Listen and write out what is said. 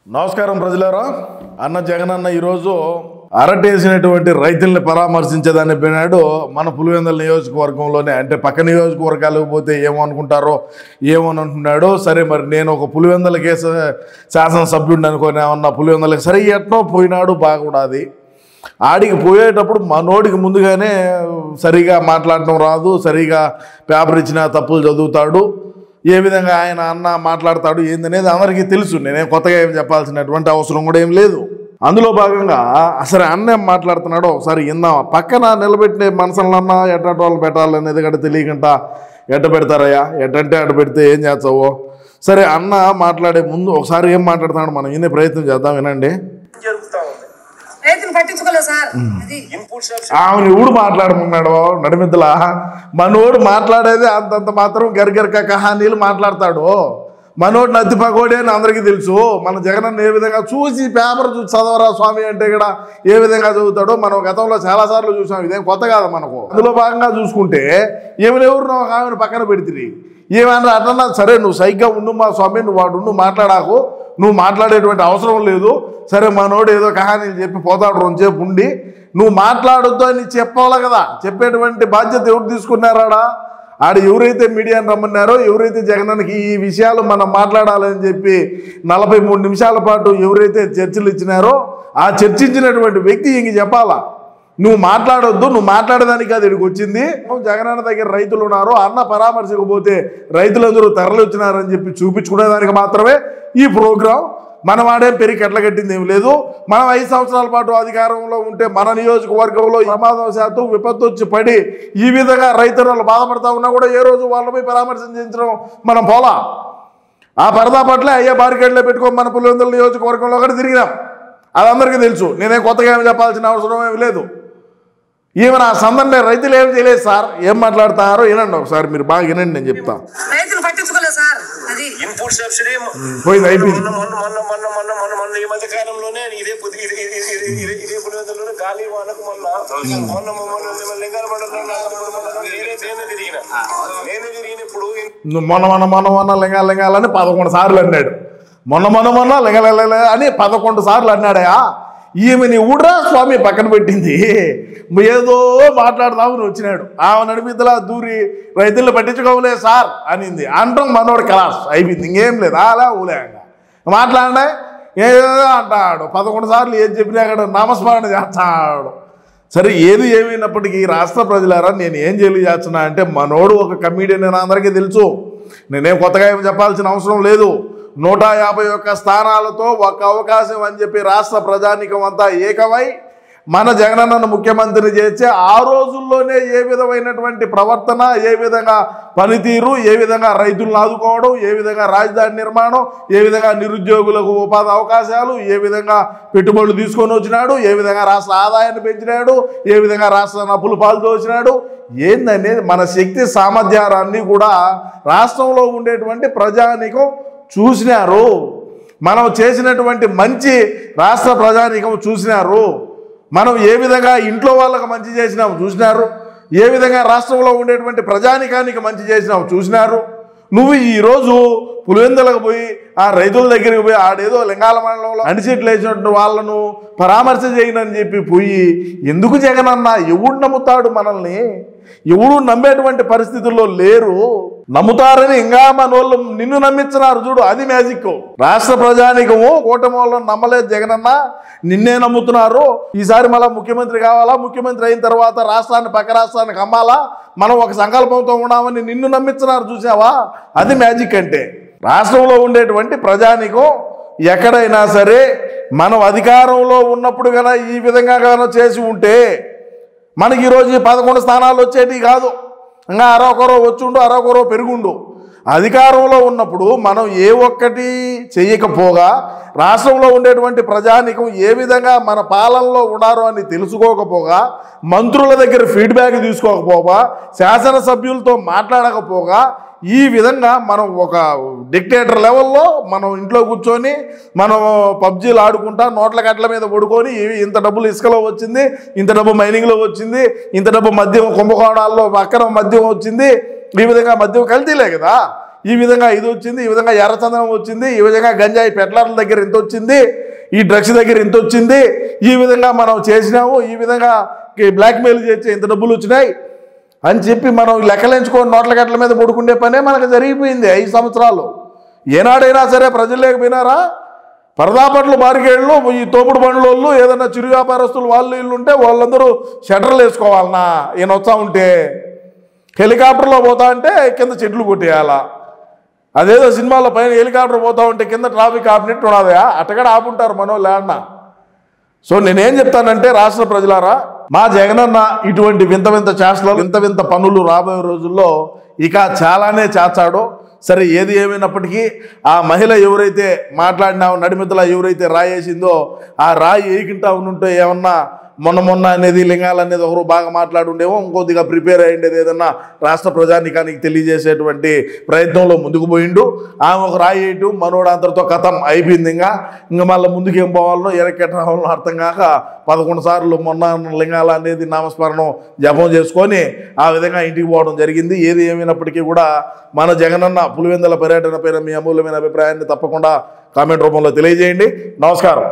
నమస్కారం ప్రజలారా. అన్న జగనన్న ఈరోజు అరటేసినటువంటి రైతుల్ని పరామర్శించేదాన్ని పోయినాడు. మన పులివెందుల నియోజకవర్గంలోనే, అంటే పక్క నియోజకవర్గాలకు పోతే ఏమనుకుంటారో ఏమనుకుంటున్నాడో. సరే, మరి నేను ఒక పులివెందులకే శాసనసభ్యుడిని అనుకుని ఏమన్నా పులివెందులకి సరే ఎట్నో పోయినాడు, బాగుండాది. ఆడికి పోయేటప్పుడు మనోడికి ముందుగానే సరిగా మాట్లాడటం రాదు, సరిగా పేపర్ ఇచ్చిన తప్పులు చదువుతాడు, ఏ విధంగా ఆయన అన్న మాట్లాడతాడు ఏందనేది అందరికీ తెలుసు. నేనేం కొత్తగా ఏం చెప్పాల్సినటువంటి అవసరం కూడా ఏం లేదు. అందులో భాగంగా అసలు అన్న ఏం మాట్లాడుతున్నాడో ఒకసారి విందాం. పక్కన నిలబెట్టిన మనసులన్నా ఎట్ట వాళ్ళు పెట్టాలనేది కూడా తెలియకుండా ఎట్ట పెడతారయ్యా, ఎట్టంటే అట్ట పెడితే ఏం చేస్తావో. సరే, అన్న మాట్లాడే ముందు ఒకసారి ఏం మాట్లాడుతున్నాడు మనం వినే ప్రయత్నం చేద్దాం, వినండి. ఆమెను ఊడు మాట్లాడమన్నాడు నడిమిద్దలా. మనోడు మాట్లాడేది అంతంత మాత్రం గరిగరిక కహానీలు మాట్లాడతాడు. మనోడు నత్తి పకోడే అని అందరికీ తెలుసు. మన జగనన్న ఏ విధంగా చూసి పేపర్ చూసి చదవరా స్వామి అంటే కూడా ఏ విధంగా చదువుతాడో మనం గతంలో చాలాసార్లు చూసాం. ఇదేం కొత్త కాదు మనకు. అందులో భాగంగా చూసుకుంటే ఏమైనా ఒక ఆమెను పక్కన పెడితే ఏమన్నా అట్లా సరే నువ్వు సైగ్గా ఉండు మా స్వామి, నువ్వు వాడు నువ్వు మాట్లాడాకు, నువ్వు మాట్లాడేటువంటి అవసరం లేదు. సరే, మనోడు ఏదో కహానీలు చెప్పి పోతాడు, రెండుసేపు ఉండి నువ్వు మాట్లాడొద్దు అని చెప్పాలి కదా. చెప్పేటువంటి బాధ్యత ఎవరు తీసుకున్నారాడా? ఆడ ఎవరైతే మీడియాని రమ్మన్నారో, ఎవరైతే జగనన్నకి ఈ విషయాలు మనం మాట్లాడాలని చెప్పి 43 నిమిషాల పాటు ఎవరైతే చర్చలు ఇచ్చినారో ఆ చర్చించినటువంటి వ్యక్తి ఇంక చెప్పాలా, నువ్వు మాట్లాడొద్దు, నువ్వు మాట్లాడేదానికి అది ఇక్కడికి వచ్చింది. జగనన్న దగ్గర రైతులు ఉన్నారు, అన్న పరామర్శకు పోతే రైతులందరూ తరలి వచ్చినారని చెప్పి చూపించుకునేదానికి మాత్రమే ఈ ప్రోగ్రాం. మనం ఆడేం పెరిగి కట్టగట్టింది ఏమి లేదు. మనం 5 సంవత్సరాల పాటు అధికారంలో ఉంటే మన నియోజకవర్గంలో ప్రమాదవశాత్తు విపత్తు వచ్చి పడి ఈ విధంగా రైతులు బాధపడతా ఉన్నా కూడా ఏ రోజు వాళ్ళపై పరామర్శించడం మనం పోలా. ఆ పరదా పట్ల అయ్యే బారికేడ్లో పెట్టుకొని మన పులివెందుల నియోజకవర్గంలో కూడా తిరిగినాం. అది అందరికీ తెలుసు. నేనేం కొత్తగా ఏమి చెప్పాల్సిన అవసరం ఏమి లేదు. ఏమైనా ఆ సందర్భంలో రైతులు ఏం చేయలేదు సార్, ఏం మాట్లాడతారో వినండి ఒకసారి, మీరు బాగా వినండి, నేను చెప్తా. రైతులు పట్టించుకోలేదు సార్. అది ఇన్పుట్ సబ్సిడీ పోయింది, అయిపోయింది. మొన్న ఈ మధ్య కాలంలోనే ఇదే పులివెందులోనే గాలి వానకు మొన్న లింగాల మండలంలో నేను తిరిగినప్పుడు మొన్న లింగాలని 11 సార్లు అన్నాడు. మొన్న లింగ అని 11 సార్లు అన్నాడయా. ఈమెని ఊడ్రా స్వామి పక్కన పెట్టింది, ఏదో మాట్లాడదామని వచ్చినాడు. ఆమె నడిపిద్దలా దూరి రైతులను పట్టించుకోవలే సార్ అనింది. అంటాం మనోడు కలాస్ అయిపోయింది, ఇంకేం లేదు. అలా ఊలే మాట్లాడే ఏదో అంటాడు. 11 సార్లు ఏది చెప్పినా కూడా నామస్మరణ చేస్తాడు. సరే, ఏది ఏమైనప్పటికీ రాష్ట్ర ప్రజలారా, నేను ఏం చేస్తున్నా అంటే మనోడు ఒక కమీడియన్ అని అందరికీ తెలుసు. నేనేం కొత్తగా ఏం చెప్పాల్సిన అవసరం లేదు. 151 స్థానాలతో ఒక అవకాశం అని చెప్పి రాష్ట్ర ప్రజానీకం అంతా ఏకమై మన జగనన్నను ముఖ్యమంత్రిని చేస్తే ఆ రోజుల్లోనే ఏ విధమైనటువంటి ప్రవర్తన, ఏ విధంగా పనితీరు, ఏ విధంగా రైతులను ఆదుకోవడం, ఏ విధంగా రాజధాని నిర్మాణం, ఏ విధంగా నిరుద్యోగులకు ఉపాధి అవకాశాలు, ఏ విధంగా పెట్టుబడులు తీసుకొని వచ్చినాడు, ఏ విధంగా రాష్ట్ర ఆదాయాన్ని పెంచినాడు, ఏ విధంగా రాష్ట్ర అప్పులు పాలు దోచినాడు, ఏందనేది మన శక్తి సామర్థ్యాలన్నీ కూడా రాష్ట్రంలో ఉండేటువంటి ప్రజానీకం చూసినారు. మనం చేసినటువంటి మంచి రాష్ట్ర ప్రజానీకం చూసినారు. మనం ఏ విధంగా ఇంట్లో వాళ్ళకి మంచి చేసినాము చూసినారు. ఏ విధంగా రాష్ట్రంలో ఉండేటువంటి ప్రజానీకానికి మంచి చేసినాము చూసినారు. నువ్వు ఈరోజు పులివెందులకు పోయి ఆ రైతుల దగ్గరికి పోయి ఆడేదో లింగాల మండలంలో అణిచిట్లు వేసినట్టు వాళ్ళను పరామర్శ చేయనని చెప్పి పోయి ఎందుకు జగనన్న? ఎవడు నమ్ముతాడు మనల్ని? ఎవడు నమ్మేటువంటి పరిస్థితుల్లో లేరు. నమ్ముతారని ఇంకా మనోళ్ళు నిన్ను నమ్మించినారు చూడు, అది మ్యాజిక్. రాష్ట్ర ప్రజానీకము కూటమి వాళ్ళని నమ్మలేదు జగనన్న, నిన్నే నమ్ముతున్నారు. ఈసారి మళ్ళీ ముఖ్యమంత్రి కావాలా, ముఖ్యమంత్రి అయిన తర్వాత రాష్ట్రాన్ని పక్క రాష్ట్రానికి అమ్మాలా, మనం ఒక సంకల్పంతో ఉన్నామని నిన్ను నమ్మించినారు చూసావా, అది మ్యాజిక్. అంటే రాష్ట్రంలో ఉండేటువంటి ప్రజానీకం ఎక్కడైనా సరే మనం అధికారంలో ఉన్నప్పుడు కన్నా ఈ విధంగా కన్నా చేసి ఉంటే మనకి ఈరోజు 11 స్థానాలు వచ్చేటి కాదు. ఇంకా అరొకరో వచ్చుండు, అరొకరో పెరుగుండు. అధికారంలో ఉన్నప్పుడు మనం ఏ ఒక్కటి చెయ్యకపోగా రాష్ట్రంలో ఉండేటువంటి ప్రజానీకం ఏ విధంగా మన పాలనలో ఉన్నారో అని తెలుసుకోకపోగా, మంత్రుల దగ్గర ఫీడ్బ్యాక్ తీసుకోకపోగా, శాసనసభ్యులతో మాట్లాడకపోగా ఈ విధంగా మనం ఒక డిక్టేటర్ లెవెల్లో మనం ఇంట్లో కూర్చొని మనం పబ్జీలు ఆడుకుంటా నోట్ల గట్ల మీద పడుకొని ఇంత డబ్బులు ఇసుకలో వచ్చింది, ఇంత డబ్బు మైనింగ్లో వచ్చింది, ఇంత డబ్బు మద్యం కుంభకోణాల్లో అక్రమ మద్యం వచ్చింది, ఈ విధంగా మద్యం కల్తీలే కదా, ఈ విధంగా ఇది వచ్చింది, ఈ విధంగా ఎర్రచందనం వచ్చింది, ఈ విధంగా గంజాయి పెట్లర్ల దగ్గర ఇంత వచ్చింది, ఈ డ్రగ్స్ దగ్గర ఇంత వచ్చింది, ఈ విధంగా మనం చేసినాము, ఈ విధంగా బ్లాక్మెయిల్ చేసి ఇంత డబ్బులు వచ్చినాయి అని చెప్పి మనం లెక్కలేంచుకొని నోట్ల గట్ల మీద పడుకునే పనే మనకు జరిగిపోయింది 5 సంవత్సరాలు. ఏనాడైనా సరే ప్రజలు లేకపోయినారా? పరదాపట్లు బారికేళ్ళు ఈ తోపుడు బండ్ల వాళ్ళు ఏదైనా చిరు వ్యాపారస్తులు వాళ్ళు ఇల్లు ఉంటే వాళ్ళందరూ షట్టర్లు వేసుకోవాలన్నా ఈయన వస్తూ ఉంటే, హెలికాప్టర్లో పోతా అంటే కింద చెట్లు కొట్టేయాలా, అదేదో సినిమాలో పైన హెలికాప్టర్ పోతా ఉంటే కింద ట్రాఫిక్ ఆపినట్టు ఉన్నదా? అట్టగడ ఆపుంటారు మనోళ్ళు ఏమన్నా. సో నేనేం చెప్తానంటే రాష్ట్ర ప్రజలారా, మా జగనన్న ఇటువంటి వింత వింత చేష్టలు వింత వింత పనులు రాబోయే రోజుల్లో ఇక చాలానే చేస్తాడో. సరే, ఏది ఏమైనప్పటికీ ఆ మహిళ ఎవరైతే మాట్లాడినా నడిమితల ఎవరైతే రాయేసిందో ఆ రాయి ఏకింటా ఉంటే ఏమన్నా మొన్న అనేది లింగాలు అనేది ఒకరు బాగా మాట్లాడుండేమో, ఇంకొద్దిగా ప్రిపేర్ అయ్యిండేది ఏదన్నా రాష్ట్ర ప్రజానికానికి తెలియజేసేటువంటి ప్రయత్నంలో ముందుకు పోయిండు. ఆమె ఒక రాయి వేయటం మనోడు అంతటితో కథం అయిపోయింది. ఇంకా మళ్ళీ ముందుకు ఏం పోవాలనో ఎరకెట్ రావాలనో అర్థం కాక 11 సార్లు మొన్న లింగాల అనేది నామస్మరణం జపం చేసుకొని ఆ విధంగా ఇంటికి పోవడం జరిగింది. ఏది ఏమైనప్పటికీ కూడా మన జగనన్న పులివెందుల పర్యటన పైన మీ అమూల్యమైన అభిప్రాయాన్ని తప్పకుండా కామెంట్ రూపంలో తెలియజేయండి. నమస్కారం.